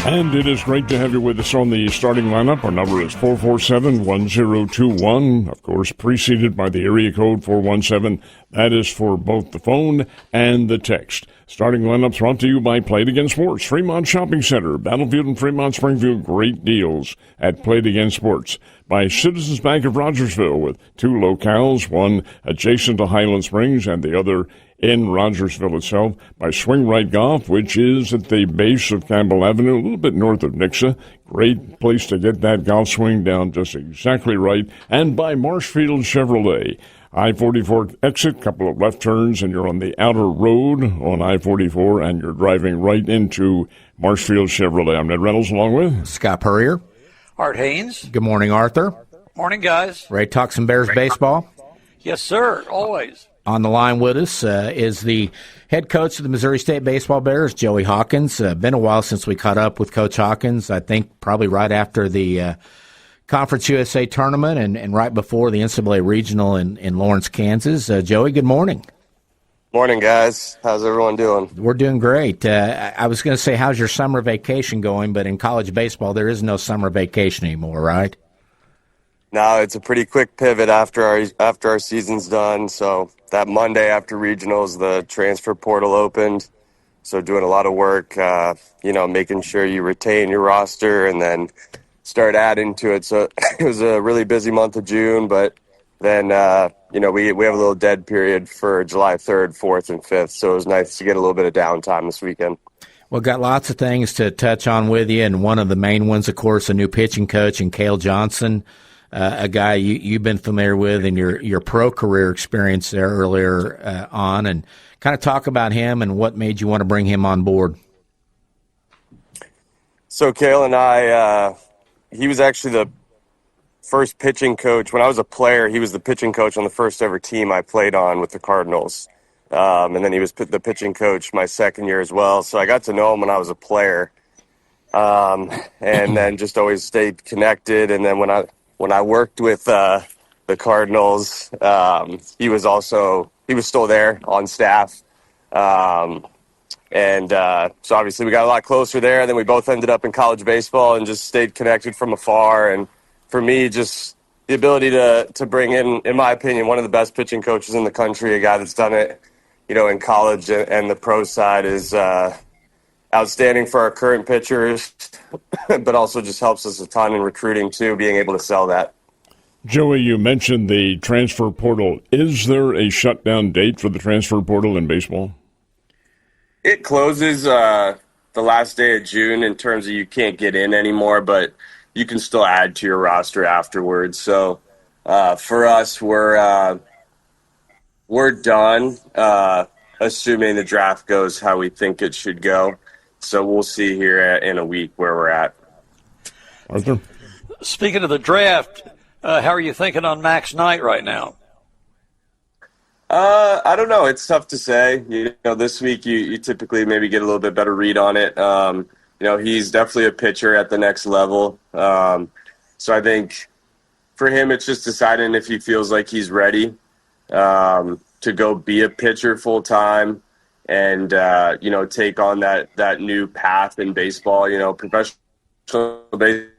And it is great to have you with us on the starting lineup. Our number is 447-1021. Of course, preceded by the area code 417. That is for both the phone and the text. Starting lineup brought to you by Play It Again Sports, Fremont Shopping Center, Battlefield and Fremont Springfield. Great deals at Play It Again Sports. By Citizens Bank of Rogersville with two locales, one adjacent to Highland Springs and the other in Rogersville itself. By Swing Right Golf, which is at the base of Campbell Avenue, a little bit north of Nixa. Great place to get that golf swing down just exactly right. And by Marshfield Chevrolet. I-44 exit, couple of left turns, and you're on the outer road on I-44, and you're driving right into Marshfield Chevrolet. I'm Ned Reynolds, along with Scott Purrier. Art Haynes. Good morning, Arthur. Morning, guys. Ready to talk some Bears baseball? Yes, sir, always. On the line with us is the head coach of the Missouri State Baseball Bears, Joey Hawkins. Been a while since we caught up with Coach Hawkins. I think probably right after the Conference USA tournament and right before the NCAA Regional in Lawrence, Kansas. Joey, good morning. Morning, guys. How's everyone doing? We're doing great. I was going to say, how's your summer vacation going? But in college baseball, there is no summer vacation anymore, right? No, it's a pretty quick pivot after our season's done. So that Monday after regionals, the transfer portal opened. So doing a lot of work, making sure you retain your roster and then start adding to it. So it was a really busy month of June, but then, we have a little dead period for July 3rd, 4th, and 5th. So it was nice to get a little bit of downtime this weekend. Well, got lots of things to touch on with you. And one of the main ones, of course, a new pitching coach in Cale Johnson, a guy you've been familiar with in your pro career experience there earlier on, and kind of talk about him and what made you want to bring him on board. So Cale and I, he was actually the first pitching coach. When I was a player, he was the pitching coach on the first ever team I played on with the Cardinals. And then he was the pitching coach my second year as well. So I got to know him when I was a player. And then just always stayed connected. And then when I worked with the Cardinals, he was still there on staff. So obviously we got a lot closer there. And then we both ended up in college baseball and just stayed connected from afar. And for me, just the ability to bring in my opinion, one of the best pitching coaches in the country, a guy that's done it, in college and the pro side is outstanding for our current pitchers, but also just helps us a ton in recruiting too, being able to sell that. Joey, you mentioned the transfer portal. Is there a shutdown date for the transfer portal in baseball? It closes the last day of June in terms of you can't get in anymore, but you can still add to your roster afterwards. So for us, we're done, assuming the draft goes how we think it should go. So we'll see here in a week where we're at. Arthur? Speaking of the draft, how are you thinking on Max Knight right now? I don't know. It's tough to say. This week you typically maybe get a little bit better read on it. He's definitely a pitcher at the next level. So I think for him, it's just deciding if he feels like he's ready to go be a pitcher full time and, take on that new path in baseball. Professional baseball,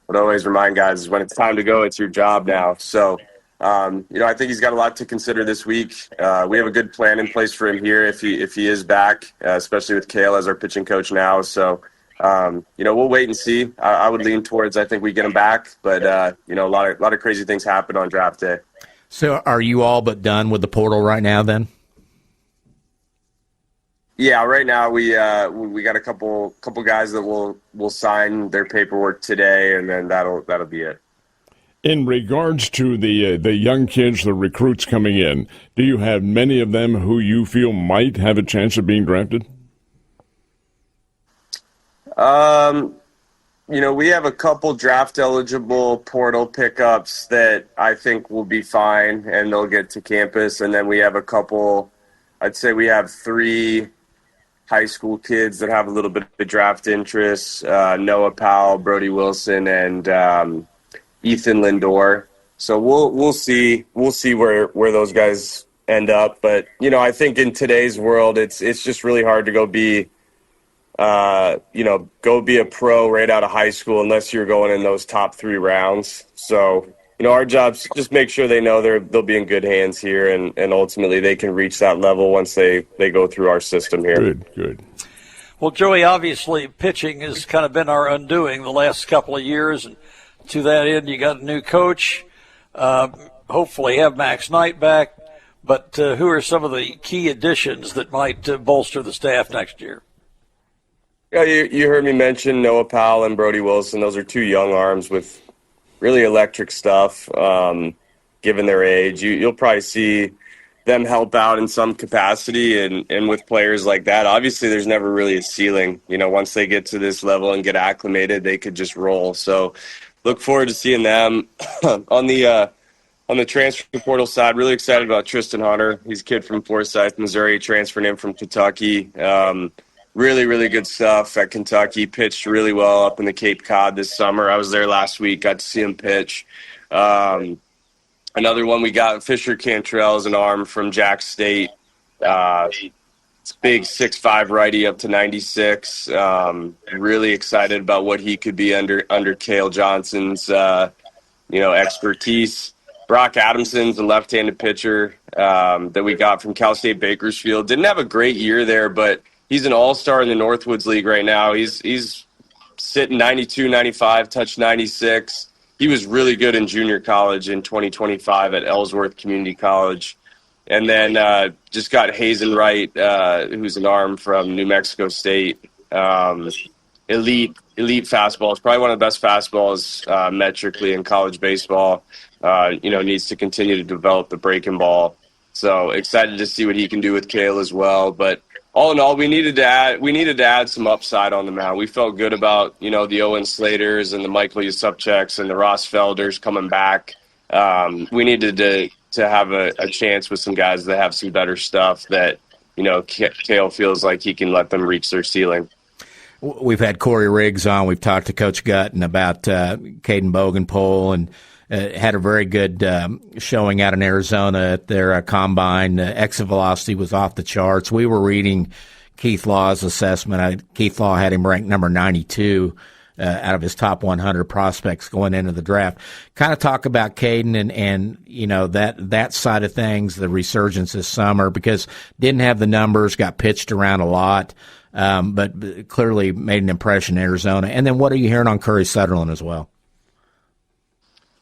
what I always remind guys is when it's time to go, it's your job now. So, I think he's got a lot to consider this week. We have a good plan in place for him here if he is back, especially with Cale as our pitching coach now. So, we'll wait and see. I would lean towards I think we get him back, but a lot of crazy things happen on draft day. So, are you all but done with the portal right now? Then? Yeah, right now we got a couple guys that will sign their paperwork today, and then that'll be it. In regards to the young kids, the recruits coming in, do you have many of them who you feel might have a chance of being drafted? We have a couple draft-eligible portal pickups that I think will be fine, and they'll get to campus. And then we have a couple, I'd say we have 3 high school kids that have a little bit of draft interest, Noah Powell, Brody Wilson, and Ethan Lindor. So we'll see where those guys end up. But I think in today's world, it's just really hard to go be go be a pro right out of high school unless you're going in those top 3 rounds. So, our job's just make sure they know they'll be in good hands here, and ultimately they can reach that level once they go through our system here. Good. Well, Joey, obviously pitching has kind of been our undoing the last couple of years, and to that end, you got a new coach. Hopefully have Max Knight back. But who are some of the key additions that might bolster the staff next year? Yeah, you heard me mention Noah Powell and Brody Wilson. Those are 2 young arms with really electric stuff, given their age. You'll probably see them help out in some capacity, and with players like that, obviously there's never really a ceiling. Once they get to this level and get acclimated, they could just roll. So look forward to seeing them. On the transfer portal side, really excited about Tristan Hunter. He's a kid from Forsyth, Missouri, transferred in from Kentucky. Really, really good stuff at Kentucky. Pitched really well up in the Cape Cod this summer. I was there last week, got to see him pitch. Another one we got, Fisher Cantrell, is an arm from Jack State. It's big 6'5" righty up to 96. Really excited about what he could be under Cale Johnson's expertise. Brock Adamson's a left-handed pitcher that we got from Cal State Bakersfield. Didn't have a great year there, but he's an all-star in the Northwoods League right now. He's sitting 92, 95, touched 96. He was really good in junior college in 2025 at Ellsworth Community College. And then just got Hazen Wright, who's an arm from New Mexico State. Elite fastball. It's probably one of the best fastballs metrically in college baseball. Needs to continue to develop the breaking ball. So excited to see what he can do with Cale as well. But all in all, we needed to add some upside on the mound. We felt good about, the Owen Slaters and the Michael Yusupchaks and the Ross Felders coming back. We needed to have a chance with some guys that have some better stuff that, Cale feels like he can let them reach their ceiling. We've had Corey Riggs on. We've talked to Coach Gutton about Caden Bogenpohl, and had a very good showing out in Arizona at their combine. Exit velocity was off the charts. We were reading Keith Law's assessment. Keith Law had him ranked number 92 out of his top 100 prospects going into the draft. Kind of talk about Caden and that side of things, the resurgence this summer, because didn't have the numbers, got pitched around a lot, but clearly made an impression in Arizona. And then what are you hearing on Curry Sutherland as well?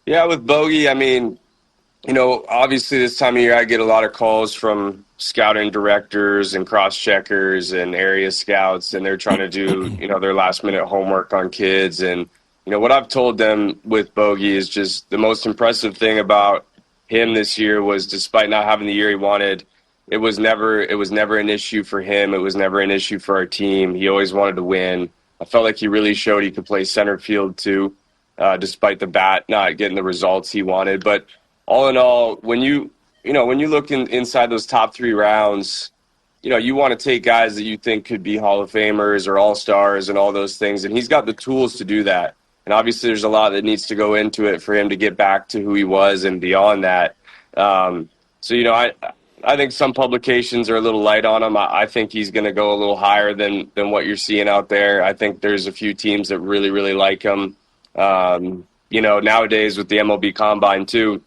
Yeah, with Bogey, obviously this time of year I get a lot of calls from scouting directors and cross-checkers and area scouts, and they're trying to do, their last-minute homework on kids. And, what I've told them with Bogey is just the most impressive thing about him this year was, despite not having the year he wanted, it was never an issue for him. It was never an issue for our team. He always wanted to win. I felt like he really showed he could play center field too. Despite the bat not getting the results he wanted. But all in all, when you look inside those top 3 rounds, you want to take guys that you think could be Hall of Famers or All-Stars and all those things. And he's got the tools to do that. And obviously there's a lot that needs to go into it for him to get back to who he was and beyond that. I think some publications are a little light on him. I think he's going to go a little higher than what you're seeing out there. I think there's a few teams that really, really like him. Nowadays with the MLB Combine too,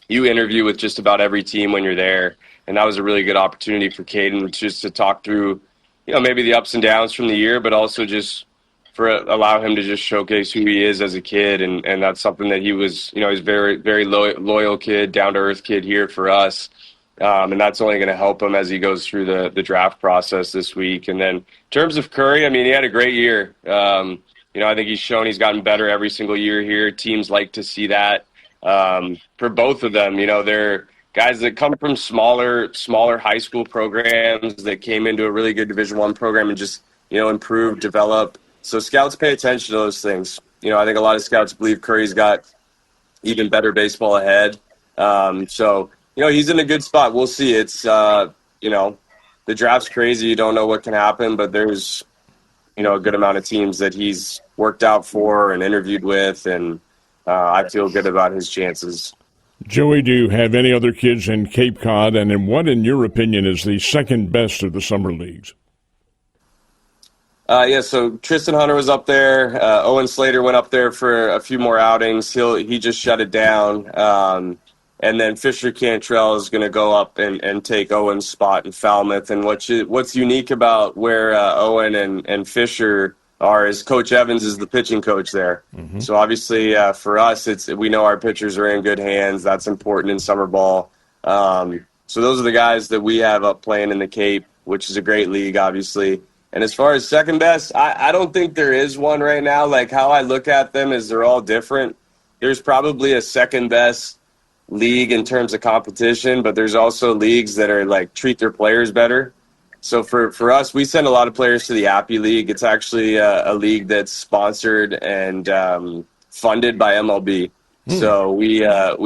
you interview with just about every team when you're there. And that was a really good opportunity for Caden just to talk through, maybe the ups and downs from the year, but also just allow him to just showcase who he is as a kid. And that's something that he was, he's very, very loyal kid, down to earth kid here for us. And that's only going to help him as he goes through the draft process this week. And then in terms of Curry, he had a great year. I think he's shown he's gotten better every single year here. Teams like to see that for both of them. They're guys that come from smaller high school programs that came into a really good Division I program and just, improve, develop. So scouts pay attention to those things. I think a lot of scouts believe Curry's got even better baseball ahead. He's in a good spot. We'll see. It's, the draft's crazy. You don't know what can happen, but there's, a good amount of teams that he's worked out for and interviewed with, and I feel good about his chances. Joey, do you have any other kids in Cape Cod, and what, in your opinion, is the second best of the summer leagues? Yeah, so Tristan Hunter was up there. Owen Slater went up there for a few more outings. He just shut it down. And then Fisher Cantrell is going to go up and take Owen's spot in Falmouth. And what's unique about where Owen and Fisher are is Coach Evans is the pitching coach there. Mm-hmm. So obviously for us, we know our pitchers are in good hands. That's important in summer ball. So those are the guys that we have up playing in the Cape, which is a great league, obviously. And as far as second best, I don't think there is one right now. Like, how I look at them is they're all different. There's probably a second best league in terms of competition, but there's also leagues that are like treat their players better. So for us, we send a lot of players to the Appy League. It's actually a league that's sponsored and funded by MLB. So we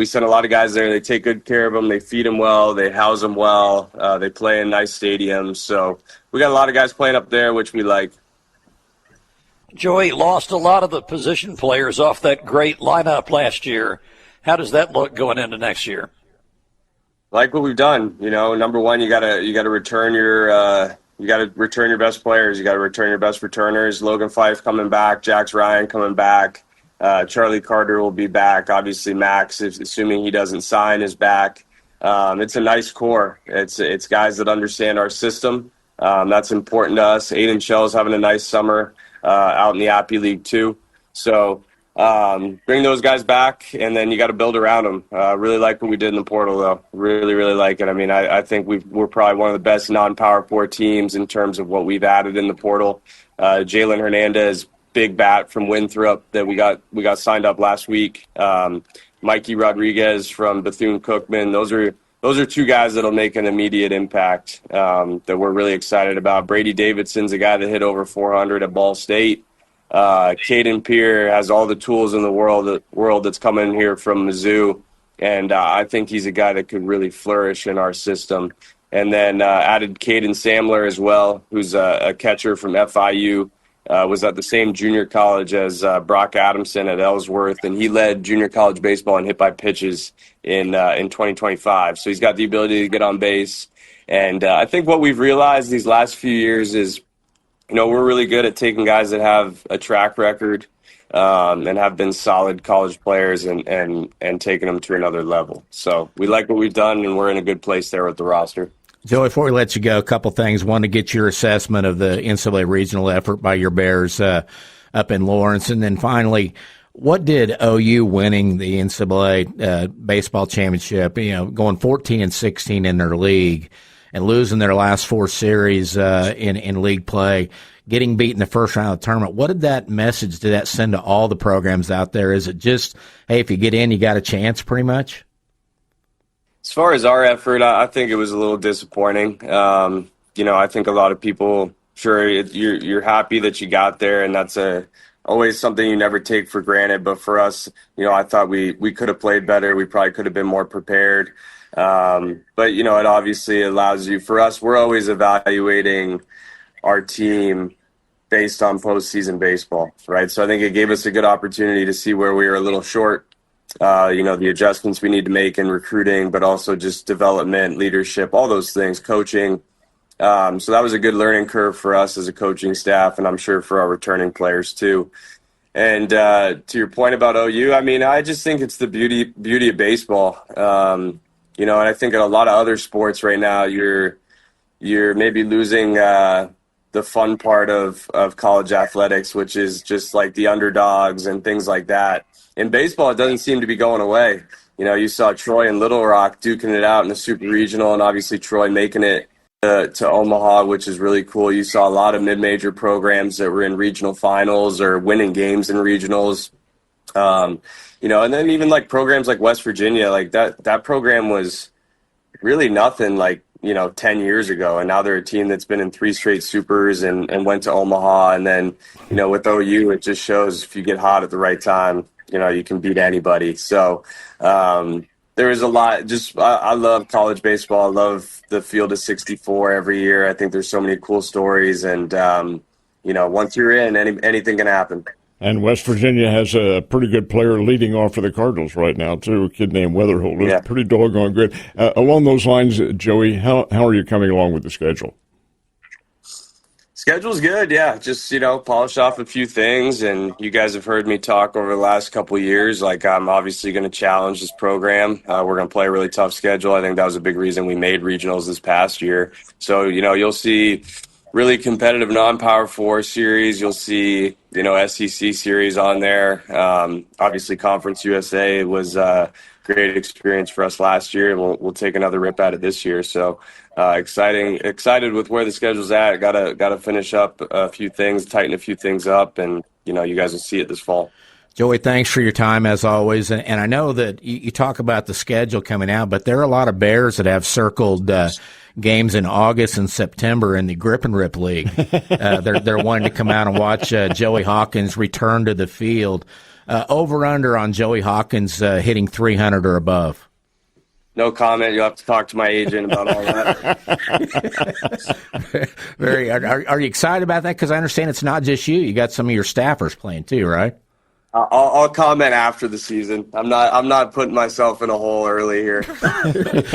send a lot of guys there. They take good care of them. They feed them well. They house them well. They play in nice stadiums. So we got a lot of guys playing up there, which we like. Joey lost a lot of the position players off that great lineup last year. How does that look going into next year? Like what we've done, number one, you gotta return your best players. You gotta return your best returners. Logan Fife coming back. Jax Ryan coming back. Charlie Carter will be back. Obviously, Max, assuming he doesn't sign, is back. It's a nice core. It's guys that understand our system. That's important to us. Aiden Shell's having a nice summer out in the Appy League too. So bring those guys back, and then you got to build around them. Really like what we did in the portal, though. Really, really like it. I mean, I think we're probably one of the best non-Power 4 teams in terms of what we've added in the portal. Jalen Hernandez, big bat from Winthrop that we got signed up last week. Mikey Rodriguez from Bethune-Cookman. Those are two guys that'll make an immediate impact that we're really excited about. Brady Davidson's a guy that hit over 400 at Ball State. Caden Pierre has all the tools in the world that's coming here from Mizzou, and I think he's a guy that could really flourish in our system. And then added Caden Samler as well, who's a catcher from FIU. Was at the same junior college as Brock Adamson at Ellsworth, and he led junior college baseball in hit by pitches in 2025. So he's got the ability to get on base. And I think what we've realized these last few years is, we're really good at taking guys that have a track record and have been solid college players and taking them to another level. So we like what we've done, and we're in a good place there with the roster. Joey, before we let you go, a couple things. One, to get your assessment of the NCAA regional effort by your Bears up in Lawrence. And then finally, what did OU winning the NCAA baseball championship, going 14-16 in their league and losing their last 4 series in league play, getting beat in the first round of the tournament, what did that message, did that send to all the programs out there? Is it just, hey, if you get in, you got a chance pretty much? As far as our effort, I think it was a little disappointing. I think a lot of people, sure, you're happy that you got there, and that's always something you never take for granted. But for us, I thought we could have played better. We probably could have been more prepared. But it obviously allows you. For us, we're always evaluating our team based on postseason baseball, right? So I think it gave us a good opportunity to see where we were a little short. The adjustments we need to make in recruiting, but also just development, leadership, all those things, coaching. So that was a good learning curve for us as a coaching staff, and I'm sure for our returning players too. And to your point about OU, I just think it's the beauty of baseball. And I think in a lot of other sports right now, you're maybe losing the fun part of college athletics, which is just like the underdogs and things like that. In baseball, it doesn't seem to be going away. You saw Troy and Little Rock duking it out in the Super Regional, and obviously Troy making it to Omaha, which is really cool. You saw a lot of mid-major programs that were in regional finals or winning games in regionals. And then even like programs like West Virginia, like that program was really nothing like, 10 years ago. And now they're a team that's been in 3 straight supers and went to Omaha. And then, with OU, it just shows if you get hot at the right time, you can beat anybody. So there is a lot. I love college baseball. I love the field of 64 every year. I think there's so many cool stories. And, once you're in, anything can happen. And West Virginia has a pretty good player leading off for the Cardinals right now, too, a kid named Weatherholt. It's pretty doggone good. Along those lines, Joey, how are you coming along with the schedule? Schedule's good, yeah. Just, polish off a few things. And you guys have heard me talk over the last couple of years. Like, I'm obviously going to challenge this program. We're going to play a really tough schedule. I think that was a big reason we made regionals this past year. So, you'll see really competitive non-Power 4 series. You'll see, SEC series on there. Obviously, Conference USA was a great experience for us last year. We'll take another rip at it this year. So, excited with where the schedule's at. Gotta finish up a few things, tighten a few things up, and you guys will see it this fall. Joey, thanks for your time as always. And I know that you talk about the schedule coming out, but there are a lot of Bears that have circled games in August and September in the Grip and Rip League. They're wanting to come out and watch Joey Hawkins return to the field. Over under on Joey Hawkins hitting 300 or above. No comment. You'll have to talk to my agent about all that. Are you excited about that? Because I understand it's not just you. You got some of your staffers playing too, right? I'll comment after the season. I'm not putting myself in a hole early here.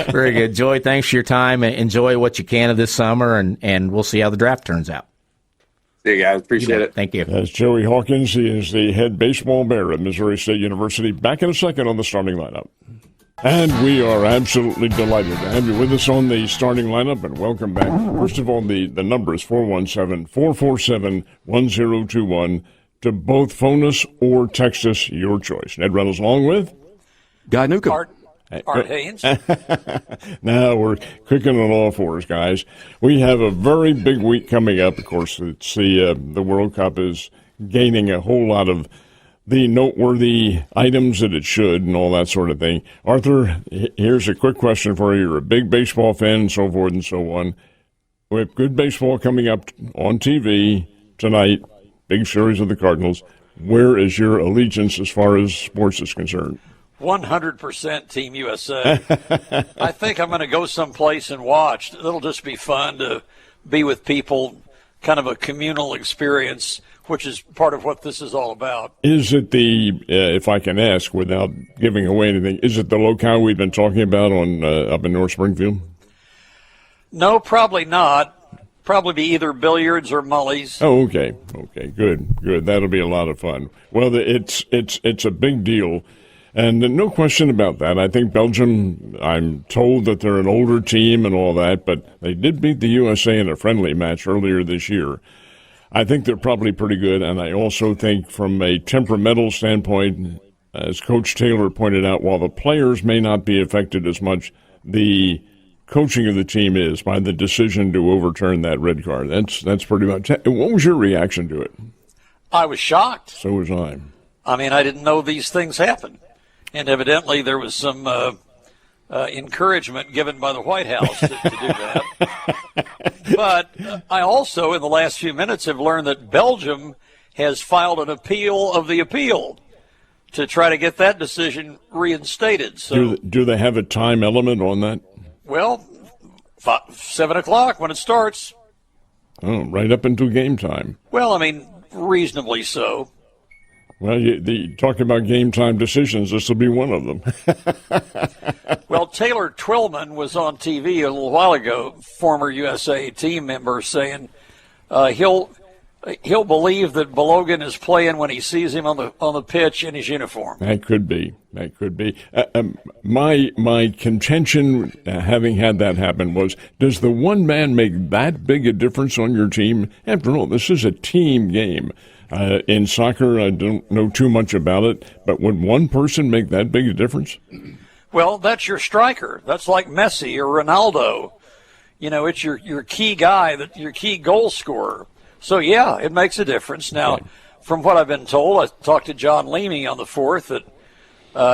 Very good. Joey, thanks for your time. Enjoy what you can of this summer, and we'll see how the draft turns out. See you guys. Appreciate it. Thank you. That's Joey Hawkins. He is the head baseball bear at Missouri State University. Back in a second on the starting lineup. And we are absolutely delighted to have you with us on the starting lineup, and welcome back. First of all, the number is 417-447-1021 to both phone us or text us your choice. Ned Reynolds along with Guy Newcomb. Art Haynes. Now we're cooking on all fours, guys. We have a very big week coming up. Of course, it's the World Cup is gaining a whole lot of the noteworthy items that it should and all that sort of thing. Arthur, here's a quick question for you. You're a big baseball fan and so forth and so on. We have good baseball coming up on TV tonight, big series of the Cardinals. Where is your allegiance as far as sports is concerned? 100% Team USA. I think I'm going to go someplace and watch. It'll just be fun to be with people, kind of a communal experience, which is part of what this is all about. Is it if I can ask without giving away anything, is it the locale we've been talking about on up in North Springfield? No, probably not. Probably be either billiards or Mully's. Oh, okay, good. That'll be a lot of fun. Well, it's a big deal, and no question about that. I think Belgium, I'm told that they're an older team and all that, but they did beat the USA in a friendly match earlier this year. I think they're probably pretty good, and I also think from a temperamental standpoint, as Coach Taylor pointed out, while the players may not be affected as much, the coaching of the team is by the decision to overturn that red card. That's pretty much it. What was your reaction to it? I was shocked. So was I. I mean, I didn't know these things happen. And evidently there was some encouragement given by the White House to do that. But I also, in the last few minutes, have learned that Belgium has filed an appeal of the appeal to try to get that decision reinstated. So, do they have a time element on that? Well, 7 o'clock when it starts. Oh, right up until game time. Well, I mean, reasonably so. Well, talking about game time decisions, this will be one of them. Well, Taylor Twillman was on TV a little while ago, former USA team member, saying he'll believe that Balogun is playing when he sees him on the pitch in his uniform. That could be. My contention, having had that happen, was: does the one man make that big a difference on your team? After all, this is a team game. In soccer, I don't know too much about it, but would one person make that big a difference? Well, that's your striker. That's like Messi or Ronaldo. It's your key guy, your key goal scorer. So, yeah, it makes a difference. Now, from what I've been told, I talked to John Leamy on the 4th, that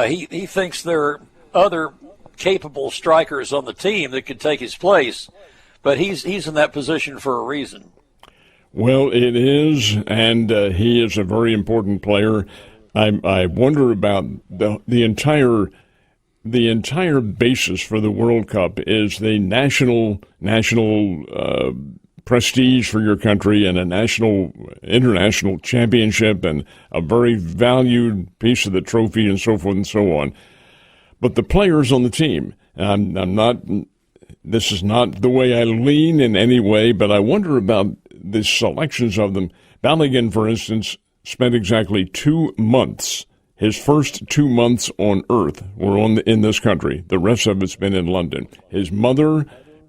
he thinks there are other capable strikers on the team that could take his place, but he's in that position for a reason. Well, it is, and he is a very important player. I wonder about the entire basis for the World Cup is the national prestige for your country and a international championship and a very valued piece of the trophy and so forth and so on. But the players on the team, I'm not. This is not the way I lean in any way, but I wonder about the selections of them. Balogun, for instance, spent exactly 2 months. His first 2 months on Earth were in this country. The rest of it's been in London. His mother,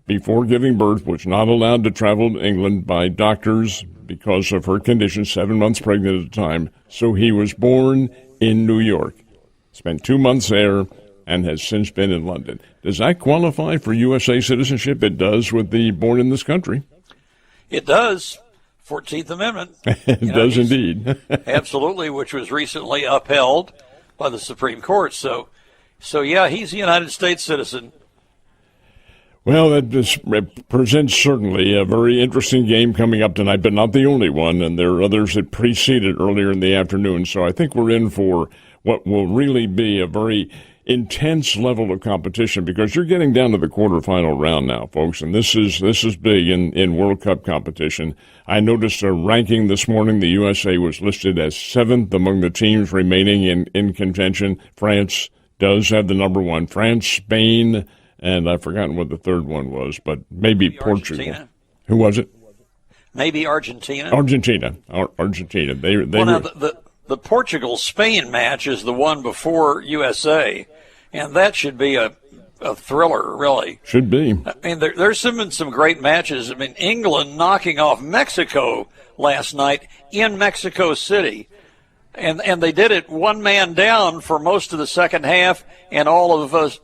before giving birth, was not allowed to travel to England by doctors because of her condition, 7 months pregnant at the time. So he was born in New York, spent 2 months there, and has since been in London. Does that qualify for USA citizenship? It does with the born in this country. It does. 14th Amendment. It does indeed. Absolutely, which was recently upheld by the Supreme Court. So yeah, he's a United States citizen. Well, that presents certainly a very interesting game coming up tonight, but not the only one, and there are others that preceded earlier in the afternoon. So I think we're in for what will really be a very intense level of competition, because you're getting down to the quarterfinal round now, folks, and this is big in World Cup competition. I noticed a ranking this morning. The USA was listed as 7th among the teams remaining in contention. France does have the number 1. France, Spain, and I've forgotten what the third one was, but maybe Portugal. Argentina. Who was it? Maybe Argentina. Argentina. They well, now were. The Portugal-Spain match is the one before USA, and that should be a thriller, really. Should be. I mean, there's been some great matches. I mean, England knocking off Mexico last night in Mexico City, and they did it one man down for most of the second half and all of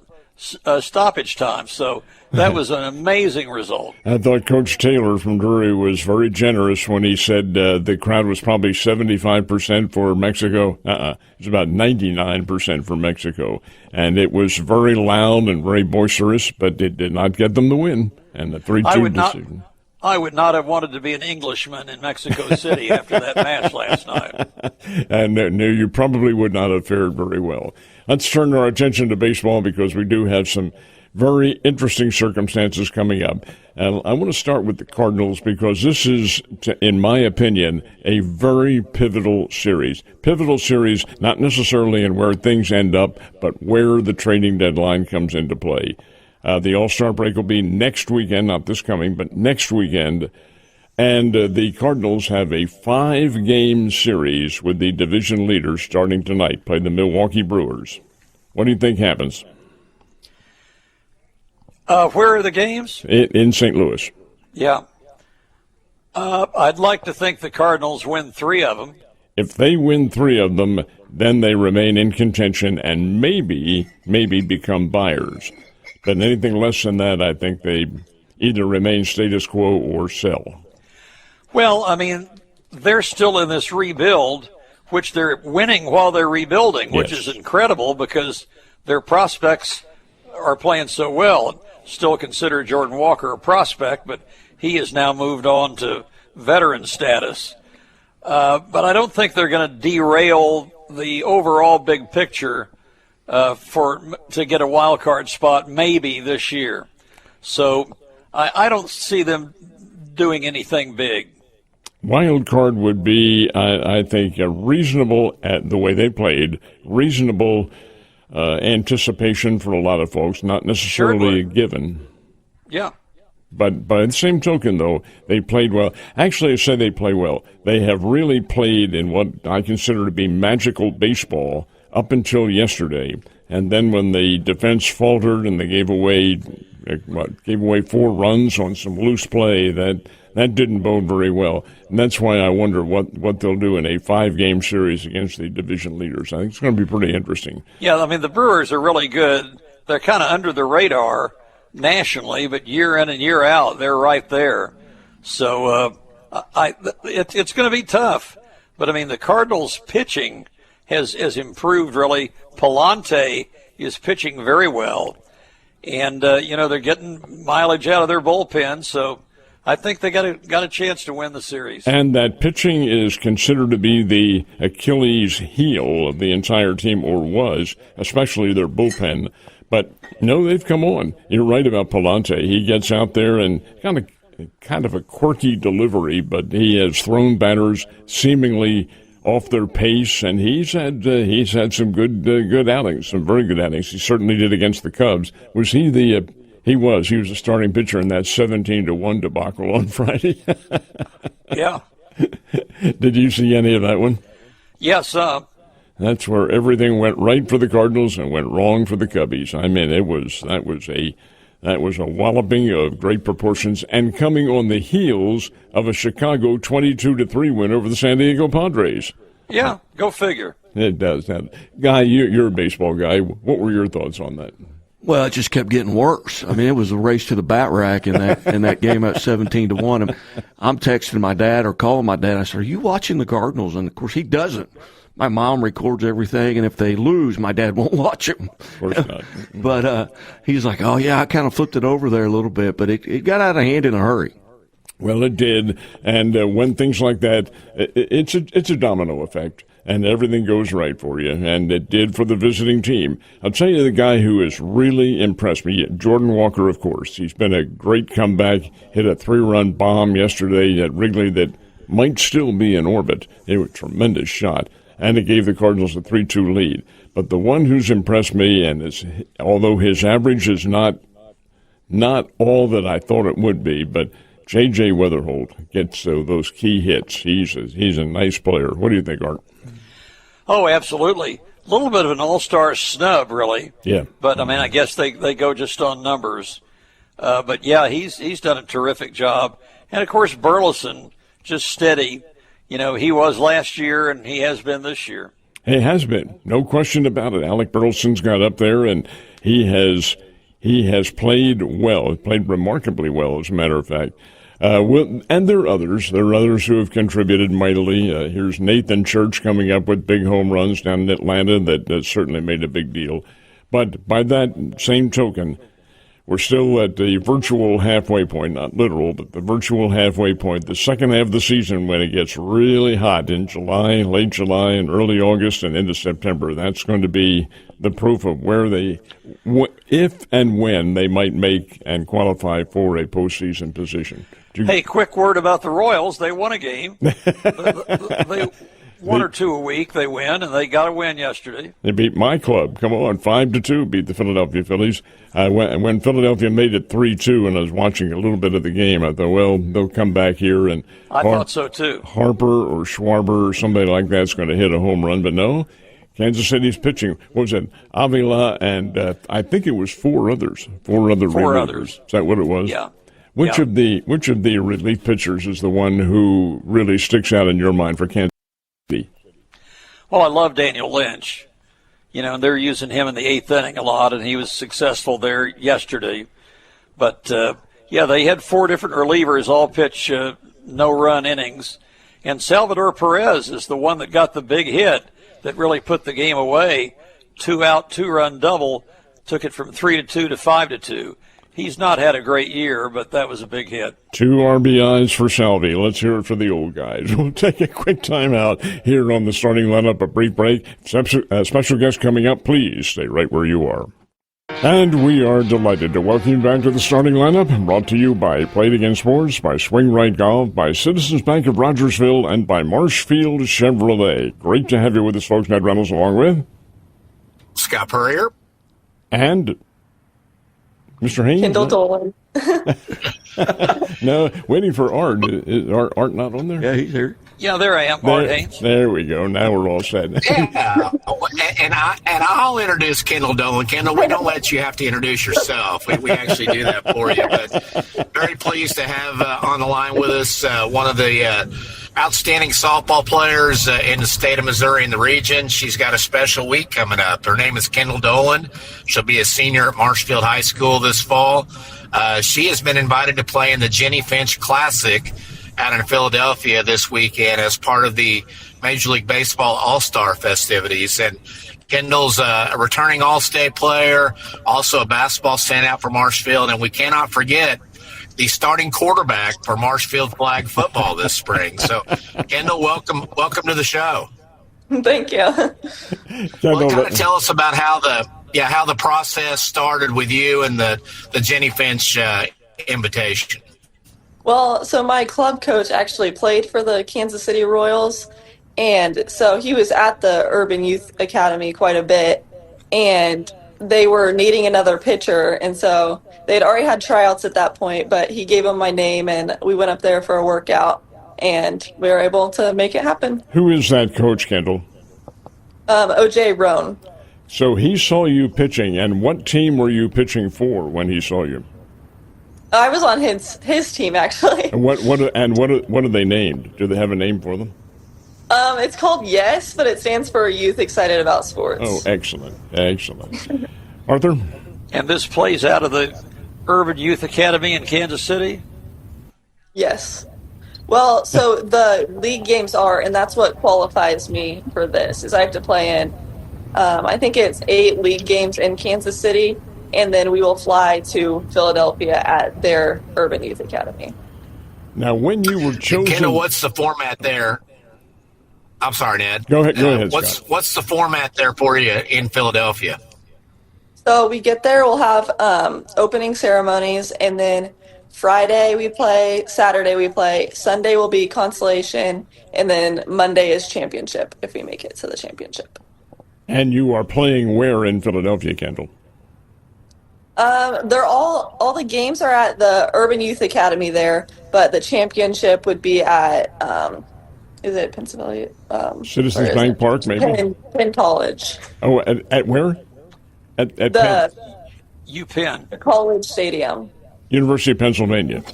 stoppage time. So that was an amazing result. I thought Coach Taylor from Drury was very generous when he said the crowd was probably 75% for Mexico. It was about 99% for Mexico. And it was very loud and very boisterous, but it did not get them the win. And the 3-2 decision. I would not have wanted to be an Englishman in Mexico City after that match last night. And no, you probably would not have fared very well. Let's turn our attention to baseball, because we do have some very interesting circumstances coming up. And I want to start with the Cardinals, because this is, in my opinion, a very pivotal series. Pivotal series, not necessarily in where things end up, but where the trading deadline comes into play. The All-Star break will be next weekend, not this coming, but next weekend. And the Cardinals have a 5-game series with the division leaders starting tonight, play the Milwaukee Brewers. What do you think happens? Where are the games? In St. Louis. Yeah. I'd like to think the Cardinals win 3 of them. If they win 3 of them, then they remain in contention and maybe become buyers. But anything less than that, I think they either remain status quo or sell. Well, I mean, they're still in this rebuild, which they're winning while they're rebuilding, which is incredible because their prospects are playing so well. Still consider Jordan Walker a prospect, but he has now moved on to veteran status. But I don't think they're going to derail the overall big picture to get a wild card spot maybe this year. So I don't see them doing anything big. Wild card would be, I think, a reasonable, at the way they played, reasonable anticipation for a lot of folks, not necessarily a given. Yeah. But by the same token, though, they played well. Actually, I say they play well. They have really played in what I consider to be magical baseball up until yesterday. And then when the defense faltered and they gave away 4 runs on some loose play, that didn't bode very well. And that's why I wonder what they'll do in a 5-game series against the division leaders. I think it's going to be pretty interesting. Yeah, I mean, the Brewers are really good. They're kind of under the radar nationally, but year in and year out, they're right there. So it's going to be tough. But, I mean, the Cardinals' pitching has improved, really. Palante is pitching very well. And, they're getting mileage out of their bullpen, so I think they got a chance to win the series. And that pitching is considered to be the Achilles heel of the entire team, or was, especially their bullpen. But, no, they've come on. You're right about Palante. He gets out there and kind of a quirky delivery, but he has thrown batters seemingly off their pace, and he's had some good outings, some very good outings. He certainly did against the Cubs. Was he He was a starting pitcher in that 17-1 debacle on Friday. Yeah. Did you see any of that one? Yes. That's where everything went right for the Cardinals and went wrong for the Cubbies. I mean, that was a walloping of great proportions, and coming on the heels of a Chicago 22-3 win over the San Diego Padres. Yeah, go figure. It does. Now, Guy, you're a baseball guy. What were your thoughts on that? Well, it just kept getting worse. I mean, it was a race to the bat rack in that game at 17-1. And I'm texting my dad or calling my dad. I said, "Are you watching the Cardinals?" And of course, he doesn't. My mom records everything, and if they lose, my dad won't watch it. Of course not. But he's like, "Oh yeah, I kind of flipped it over there a little bit, but it got out of hand in a hurry." Well, it did, and when things like that, it's a domino effect, and everything goes right for you, and it did for the visiting team. I'll tell you the guy who has really impressed me, Jordan Walker, of course. He's been a great comeback, hit a 3-run bomb yesterday at Wrigley that might still be in orbit. It was a tremendous shot, and it gave the Cardinals a 3-2 lead. But the one who's impressed me, and although his average is not all that I thought it would be, but J.J. Weatherholt gets those key hits. He's a nice player. What do you think, Art? Oh, absolutely. A little bit of an all-star snub, really. Yeah. But, I mean, I guess they go just on numbers. But, yeah, he's done a terrific job. And, of course, Burleson, just steady. You know, he was last year, and he has been this year. He has been. No question about it. Alec Burleson's got up there, and he has played well. Played remarkably well, as a matter of fact. And there are others. There are others who have contributed mightily. Here's Nathan Church coming up with big home runs down in Atlanta that certainly made a big deal. But by that same token, we're still at the virtual halfway point, not literal, but the virtual halfway point. The second half of the season, when it gets really hot in July, late July, and early August, and into September, that's going to be the proof of where if and when they might make and qualify for a postseason position. Hey, quick word about the Royals. They won a game. they one or two a week they win, and they got a win yesterday. They beat my club. Come on, 5-2, beat the Philadelphia Phillies. When Philadelphia made it 3-2, and I was watching a little bit of the game, I thought, well, they'll come back here, and I thought so too. Harper or Schwarber or somebody like that's going to hit a home run, but no. Kansas City's pitching. What was it? Avila and I think it was four other relievers. Is that what it was? Yeah. Which of the relief pitchers is the one who really sticks out in your mind for Kansas City? Well, I love Daniel Lynch. You know, and they're using him in the eighth inning a lot, and he was successful there yesterday. But, they had four different relievers all pitch no-run innings. And Salvador Perez is the one that got the big hit that really put the game away. 2-out, 2-run double, took it from 3-2 to 5-2. He's not had a great year, but that was a big hit. 2 RBIs for Salvi. Let's hear it for the old guys. We'll take a quick time out here on the starting lineup, a brief break. Special guest coming up. Please stay right where you are. And we are delighted to welcome you back to the starting lineup, brought to you by Play It Again Sports, by Swing Right Golf, by Citizens Bank of Rogersville, and by Marshfield Chevrolet. Great to have you with us, folks. Ned Reynolds along with Scott Purrier and Mr. Haynes. Kendyl Dolan. No, waiting for Art. Is Art not on there? Yeah, he's here. Yeah, there I am, Art Haynes. There we go. Now we're all set. Yeah, and I'll introduce Kendyl Dolan. Kendyl, we don't let you have to introduce yourself. We actually do that for you. But very pleased to have on the line with us one of the outstanding softball players in the state of Missouri and the region. She's got a special week coming up. Her name is Kendyl Dolan. She'll be a senior at Marshfield High School this fall. She has been invited to play in the Jenny Finch Classic out in Philadelphia this weekend as part of the Major League Baseball All-Star festivities. And Kendall's a returning All-State player, also a basketball standout for Marshfield, and we cannot forget the starting quarterback for Marshfield flag football this spring. So, Kendyl, welcome to the show. Thank you. Well, kind of tell us about how the process started with you and the Jenny Finch invitation. Well, so my club coach actually played for the Kansas City Royals, and so he was at the Urban Youth Academy quite a bit, and they were needing another pitcher, and so they'd already had tryouts at that point, but he gave them my name, and we went up there for a workout, and we were able to make it happen. Who is that coach, Kendyl? O.J. Roan. So he saw you pitching, and what team were you pitching for when he saw you? I was on his team, actually. And what are they named? Do they have a name for them? It's called YES, but it stands for Youth Excited About Sports. Oh, excellent. Arthur? And this plays out of the Urban Youth Academy in Kansas City? Yes. Well, so the league games are, and that's what qualifies me for this, is I have to play in, I think it's 8 league games in Kansas City, and then we will fly to Philadelphia at their Urban Youth Academy. Now, when you were chosen... Kendyl, what's the format there? I'm sorry, Ned. Go ahead, Scott. What's the format there for you in Philadelphia? So we get there, we'll have opening ceremonies, and then Friday we play, Saturday we play, Sunday will be consolation, and then Monday is championship if we make it to the championship. And you are playing where in Philadelphia, Kendyl? They're all the games are at the Urban Youth Academy there, but the championship would be at is it Pennsylvania? Citizens Bank Park, maybe? Penn College. Oh, at where? At The Penn? UPenn. the college stadium. University of Pennsylvania.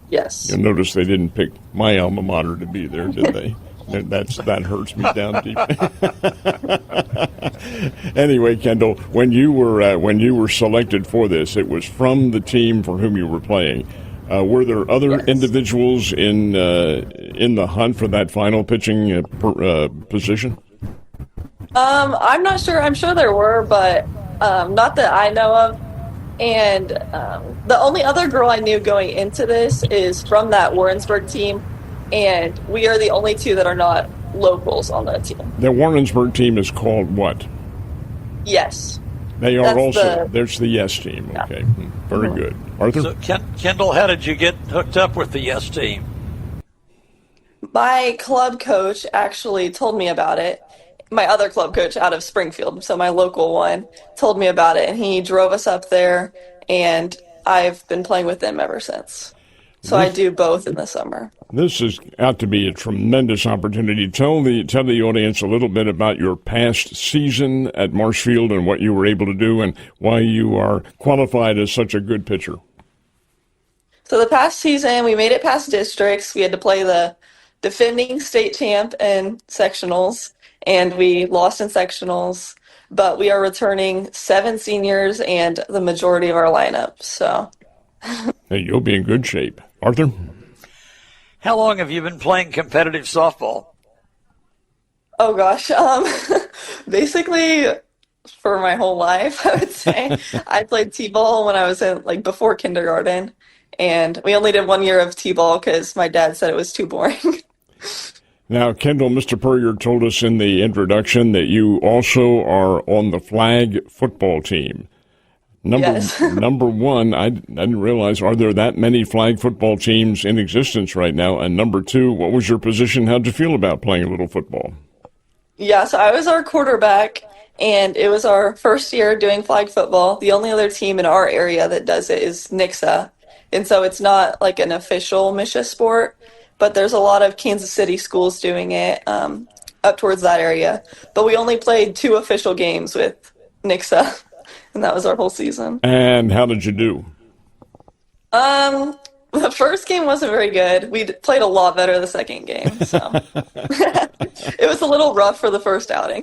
Yes. You'll notice they didn't pick my alma mater to be there, did they? That hurts me down deep. Anyway, Kendyl, when you were selected for this, it was from the team for whom you were playing. Were there other individuals in the hunt for that final pitching position? I'm not sure. I'm sure there were, but not that I know of. And the only other girl I knew going into this is from that Warrensburg team, and we are the only 2 that are not locals on that team. The Warrensburg team is called what? Yes. They are That's also, there's the Yes team. Yeah. Okay, very good. Arthur? So, Kendyl, how did you get hooked up with the Yes team? My club coach actually told me about it. My other club coach out of Springfield, so my local one, told me about it, and he drove us up there, and I've been playing with them ever since. So I do both in the summer. This is out to be a tremendous opportunity. Tell the audience a little bit about your past season at Marshfield and what you were able to do and why you are qualified as such a good pitcher. So the past season, we made it past districts. We had to play the defending state champ in sectionals, and we lost in sectionals. But we are returning 7 seniors and the majority of our lineup. So Hey, you'll be in good shape. Arthur? How long have you been playing competitive softball? oh gosh, basically for my whole life, I would say. I played t-ball when I was in before kindergarten, and we only did 1 year of t-ball because my dad said it was too boring. Now, Kendyl, Mr. Purrier told us in the introduction that you also are on the flag football team. Yes. Number one, I didn't realize, are there that many flag football teams in existence right now? And number 2, what was your position? How'd you feel about playing a little football? Yeah, so I was our quarterback, and it was our first year doing flag football. The only other team in our area that does it is Nixa, and so it's not like an official MSHA sport, but there's a lot of Kansas City schools doing it up towards that area. But we only played 2 official games with Nixa, and that was our whole season. And how did you do? The first game wasn't very good. We played a lot better the second game, so it was a little rough for the first outing.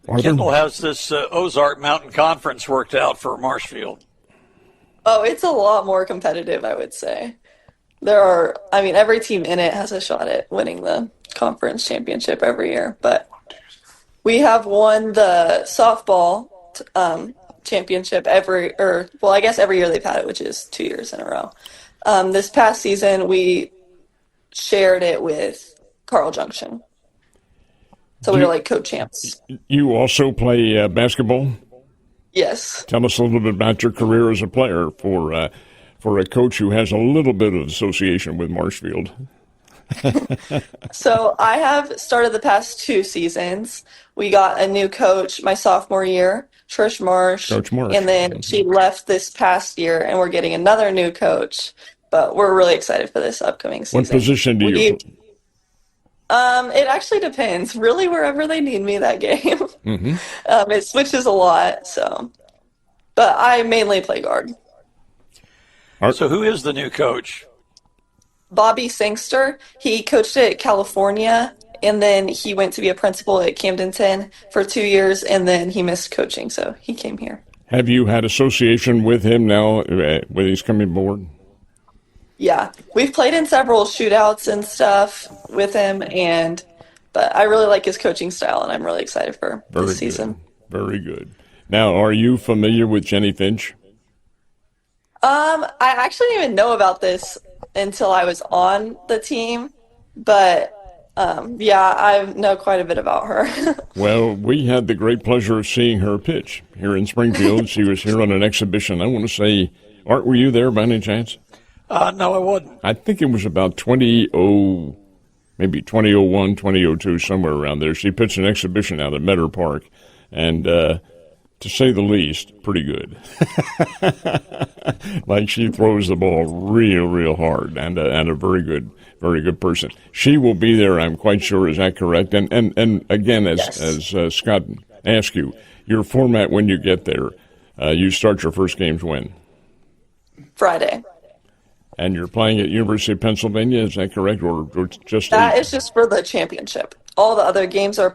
Kendyl, how's this Ozark Mountain Conference worked out for Marshfield? Oh, it's a lot more competitive, I would say. Every team in it has a shot at winning the conference championship every year, but we have won the softball championship every year they've had it, which is 2 years in a row. This past season, we shared it with Carl Junction. So we were like co-champs. You also play basketball? Yes. Tell us a little bit about your career as a player for a coach who has a little bit of association with Marshfield. So I have started the past 2 seasons. We got a new coach my sophomore year. Trish Marsh. Coach Marsh. And then she left this past year, and we're getting another new coach. But we're really excited for this upcoming season. What position do you play? It actually depends. Really, wherever they need me that game. It switches a lot. But I mainly play guard. So who is the new coach? Bobby Sangster. He coached at California, and then he went to be a principal at Camdenton for 2 years, and then he missed coaching, so he came here. Have you had association with him now when he's coming aboard? Yeah, we've played in several shootouts and stuff with him, but I really like his coaching style, and I'm really excited for this season. Very good. Now, are you familiar with Jenny Finch? I actually didn't even know about this until I was on the team, but yeah, I know quite a bit about her. Well, we had the great pleasure of seeing her pitch here in Springfield. She was here on an exhibition. I want to say, Art, were you there by any chance? No, I wasn't. I think it was about 2001, 2002, somewhere around there. She pitched an exhibition out at Meadow Park, and to say the least, pretty good. Like, she throws the ball real hard, and a very good person. She will be there, I'm quite sure. Is that correct? And again, as Scott asked you, your format when you get there, you start your first games when? Friday. And you're playing at University of Pennsylvania, is that correct? Or just that is just for the championship. All the other games are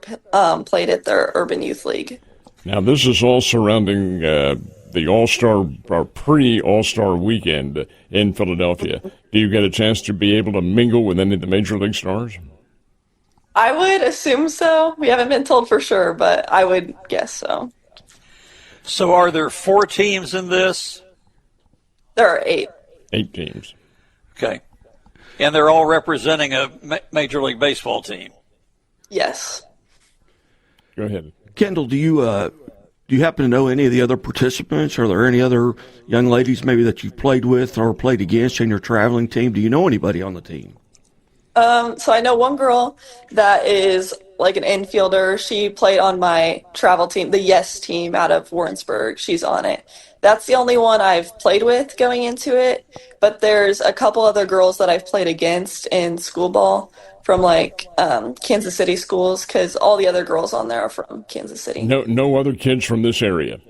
played at their Urban Youth League. Now, this is all surrounding the All-Star or pre-All-Star weekend in Philadelphia. Do you get a chance to be able to mingle with any of the Major League stars? I would assume so. We haven't been told for sure, but I would guess so. So are there 4 teams in this? There are 8. 8 teams. Okay. And they're all representing a Major League Baseball team? Yes. Go ahead. Kendyl, do you happen to know any of the other participants? Are there any other young ladies maybe that you've played with or played against in your traveling team? Do you know anybody on the team? So I know one girl that is like an infielder. She played on my travel team, the Yes team out of Warrensburg. She's on it. That's the only one I've played with going into it. But there's a couple other girls that I've played against in school ball from like Kansas City schools, because all the other girls on there are from Kansas City. No other kids from this area?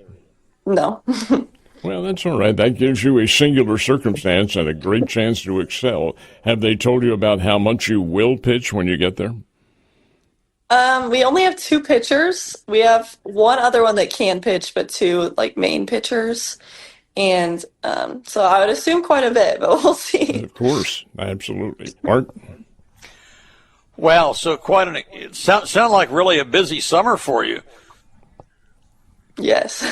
No. Well, that's all right. That gives you a singular circumstance and a great chance to excel. Have they told you about how much you will pitch when you get there? We only have 2 pitchers. We have one other one that can pitch, but 2 like main pitchers. And so I would assume quite a bit, but we'll see. Of course. Absolutely. Art? Wow, so it sound like really a busy summer for you. Yes.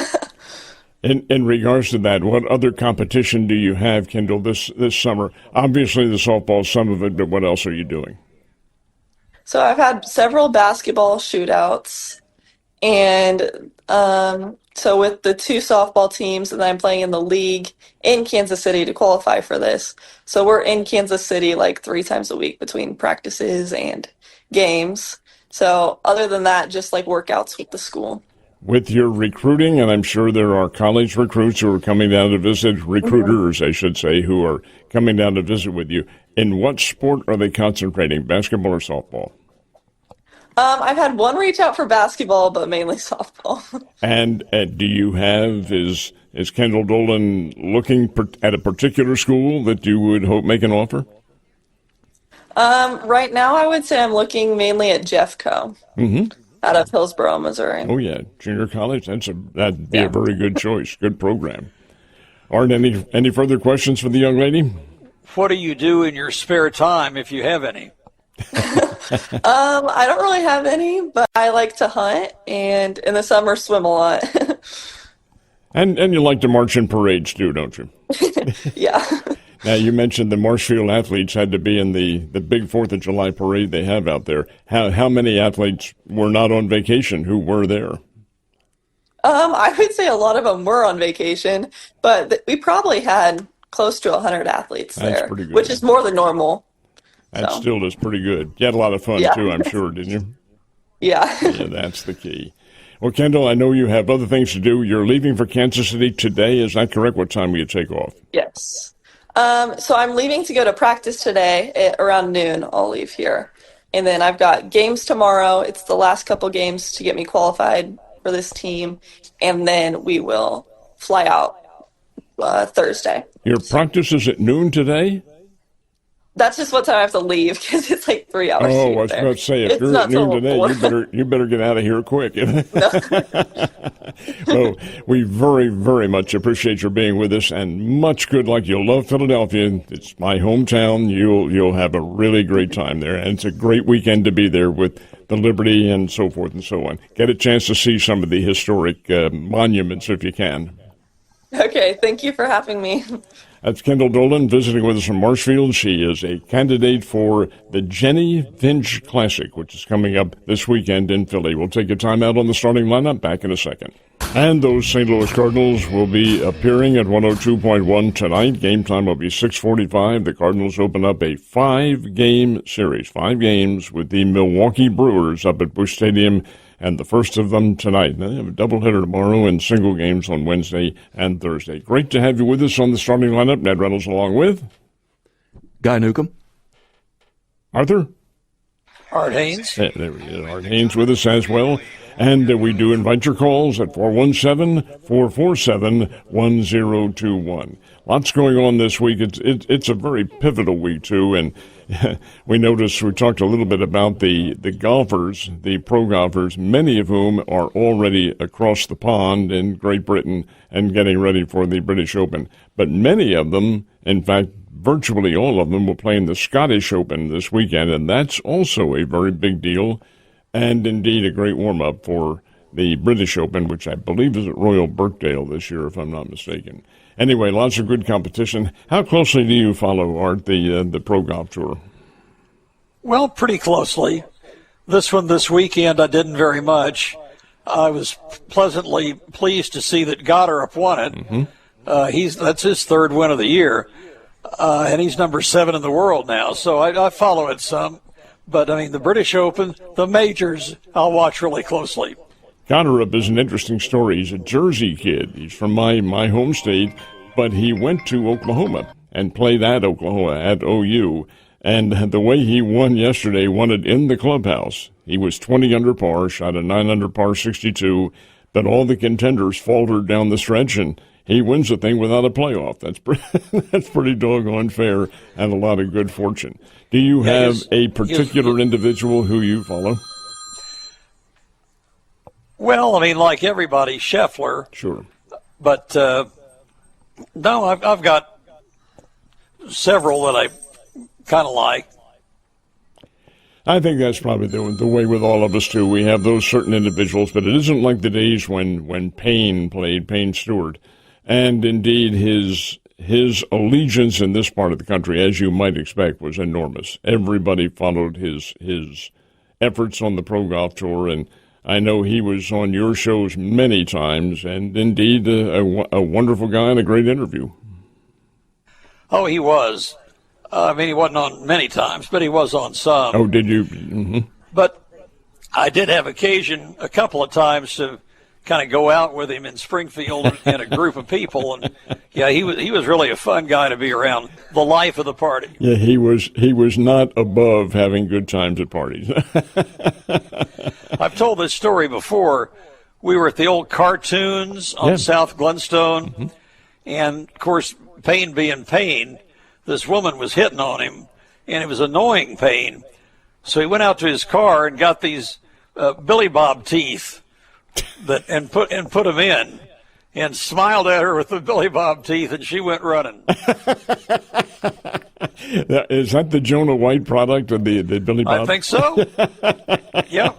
In regards to that, what other competition do you have, Kendyl, this summer? Obviously the softball, some of it, but what else are you doing? So I've had several basketball shootouts, and so with the 2 softball teams, and I'm playing in the league in Kansas City to qualify for this. So we're in Kansas City like 3 times a week between practices and games. So other than that, just like workouts with the school. With your recruiting, and I'm sure there are college recruits who are coming down to visit, recruiters, I should say, who are coming down to visit with you. In what sport are they concentrating, basketball or softball? I've had one reach out for basketball, but mainly softball. And do you have, is Kendyl Dolan looking at a particular school that you would hope make an offer? Right now, I would say I'm looking mainly at Jeffco out of Hillsboro, Missouri. Oh, yeah, junior college, that'd be a very good choice, good program. Art, any further questions for the young lady? What do you do in your spare time, if you have any? I don't really have any, but I like to hunt, and in the summer swim a lot. and you like to march in parades too, don't you? Yeah. Now, you mentioned the Marshfield athletes had to be in the big 4th of July parade they have out there. How many athletes were not on vacation who were there? I would say a lot of them were on vacation, but we probably had close to 100 athletes there, pretty good. Which is more than normal. That still is pretty good. You had a lot of fun, too, I'm sure, didn't you? Yeah. Yeah, that's the key. Well, Kendyl, I know you have other things to do. You're leaving for Kansas City today. Is that correct? What time will you take off? Yes. So I'm leaving to go to practice today at around noon. I'll leave here. And then I've got games tomorrow. It's the last couple games to get me qualified for this team. And then we will fly out Thursday. Your practice is at noon today? That's just what time I have to leave because it's like 3 hours. Oh, I was about to say, if you're at noon today, you better get out of here quick. Well, we very, very much appreciate your being with us, and much good luck. You'll love Philadelphia. It's my hometown. You'll have a really great time there, and it's a great weekend to be there with the Liberty and so forth and so on. Get a chance to see some of the historic monuments if you can. Okay, thank you for having me. That's Kendyl Dolan visiting with us from Marshfield. She is a candidate for the Jenny Finch Classic, which is coming up this weekend in Philly. We'll take a time out on the starting lineup. Back in a second. And those St. Louis Cardinals will be appearing at 102.1 tonight. Game time will be 6:45. The Cardinals open up a 5-game series, 5 games with the Milwaukee Brewers up at Busch Stadium, and the first of them tonight. They have a doubleheader tomorrow and single games on Wednesday and Thursday. Great to have you with us on the starting lineup. Ned Reynolds along with Guy Newcomb. Arthur. Art Haynes. There we go. Art Haynes with us as well. And we do invite your calls at 417-447-1021. Lots going on this week. It's a very pivotal week, too. And we talked a little bit about the golfers, the pro golfers, many of whom are already across the pond in Great Britain and getting ready for the British Open. But many of them, in fact, virtually all of them, will play in the Scottish Open this weekend, and that's also a very big deal. And indeed a great warm-up for the British Open, which I believe is at Royal Birkdale this year, if I'm not mistaken. Anyway, lots of good competition. How closely do you follow, Art, the Pro Golf Tour? Well, pretty closely. This weekend, I didn't very much. I was pleasantly pleased to see that Goddard won it. Mm-hmm. That's his third win of the year, and he's number 7 in the world now. So I follow it some. But, I mean, the British Open, the majors, I'll watch really closely. Goddard is an interesting story. He's a Jersey kid. He's from my home state, but he went to Oklahoma and played at Oklahoma, at OU. And the way he won yesterday, won it in the clubhouse. He was 20 under par, shot a 9 under par 62, but all the contenders faltered down the stretch, and he wins the thing without a playoff. That's pretty doggone fair and a lot of good fortune. Do you have a particular individual who you follow? Well, I mean, like everybody, Scheffler. Sure. But, no, I've got several that I kind of like. I think that's probably the way with all of us, too. We have those certain individuals, but it isn't like the days when Payne played, Payne Stewart. And indeed, his allegiance in this part of the country, as you might expect, was enormous. Everybody followed his efforts on the Pro Golf Tour, and I know he was on your shows many times, and indeed a wonderful guy and a great interview. Oh, he was. I mean, he wasn't on many times, but he was on some. Oh, did you? Mm-hmm. But I did have occasion a couple of times to kind of go out with him in Springfield in a group of people, and yeah, he was really a fun guy to be around. The life of the party. Yeah, he was not above having good times at parties. I've told this story before. We were at the old Cartoons on South Glenstone, mm-hmm. and of course, Payne being Payne, this woman was hitting on him, and it was annoying Payne. So he went out to his car and got these Billy Bob teeth and put them in, and smiled at her with the Billy Bob teeth, and she went running. Is that the Jonah White product of the Billy Bob? I think so. Yeah,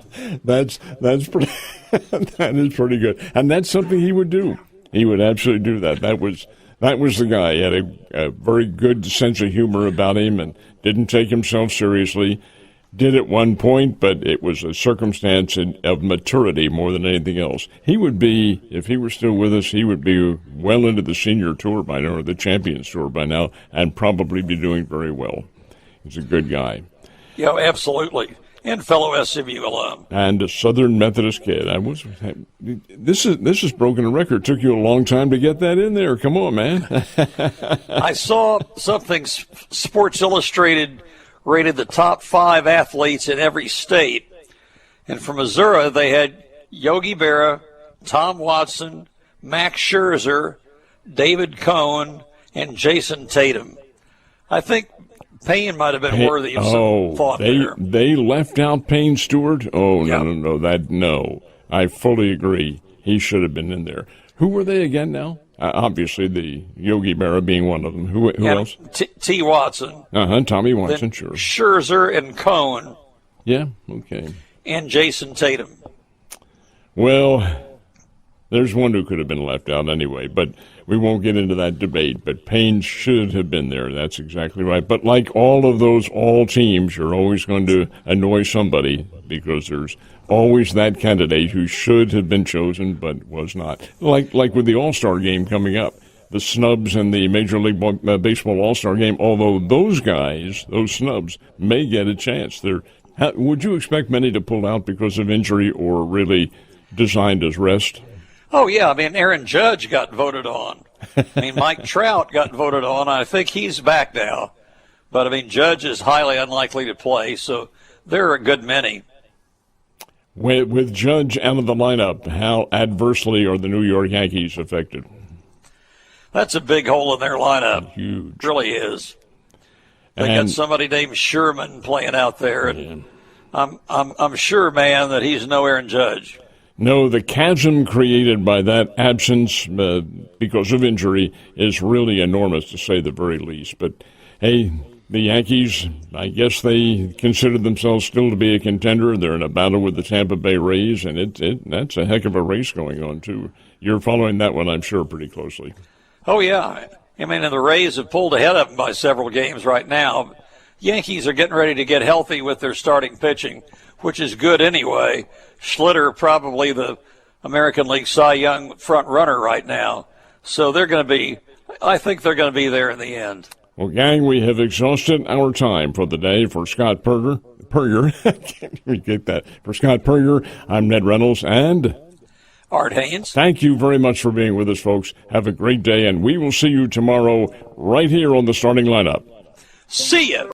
that's pretty. That is pretty good, and that's something he would do. He would absolutely do that. That was the guy. He had a very good sense of humor about him, and didn't take himself seriously. Did at one point, but it was a circumstance of maturity more than anything else. He would be, if he were still with us, he would be well into the senior tour by now, or the Champions Tour by now, and probably be doing very well. He's a good guy. Yeah, absolutely. and fellow SMU alum. And a Southern Methodist kid. This is broken a record. It took you a long time to get that in there. Come on, man. I saw something Sports Illustrated rated the top 5 athletes in every state. And from Missouri, they had Yogi Berra, Tom Watson, Max Scherzer, David Cohn, and Jason Tatum. I think Payne might have been worthy of some thought there. They left out Payne Stewart? Oh, no. I fully agree. He should have been in there. Who were they again now? Obviously, the Yogi Berra being one of them. Who else? T. Watson. Tommy Watson, sure. Scherzer and Cohn. Yeah, okay. And Jason Tatum. Well, there's one who could have been left out anyway, but we won't get into that debate. But Payne should have been there. That's exactly right. But like all of those all teams, you're always going to annoy somebody because there's always that candidate who should have been chosen but was not. Like with the All-Star game coming up, the snubs in the Major League Baseball All-Star game, although those guys, those snubs, may get a chance. Would you expect many to pull out because of injury or really designed as rest? Oh, yeah. I mean, Aaron Judge got voted on. I mean, Mike Trout got voted on. I think he's back now. But, I mean, Judge is highly unlikely to play, so there are a good many. With Judge out of the lineup, how adversely are the New York Yankees affected? That's a big hole in their lineup. Huge. It really is. They got somebody named Sherman playing out there, and I'm sure, man, that he's no Aaron Judge. No, the chasm created by that absence because of injury is really enormous, to say the very least. But, hey, the Yankees, I guess they consider themselves still to be a contender. They're in a battle with the Tampa Bay Rays, and that's a heck of a race going on, too. You're following that one, I'm sure, pretty closely. Oh, yeah. I mean, and the Rays have pulled ahead of them by several games right now. Yankees are getting ready to get healthy with their starting pitching, which is good anyway. Schlitter, probably the American League Cy Young front runner right now. So I think they're going to be there in the end. Well, gang, we have exhausted our time for the day. For Scott Purger, can't even get that. For Scott Purger, I'm Ned Reynolds and Art Haynes. Thank you very much for being with us, folks. Have a great day, and we will see you tomorrow right here on the starting lineup. See ya.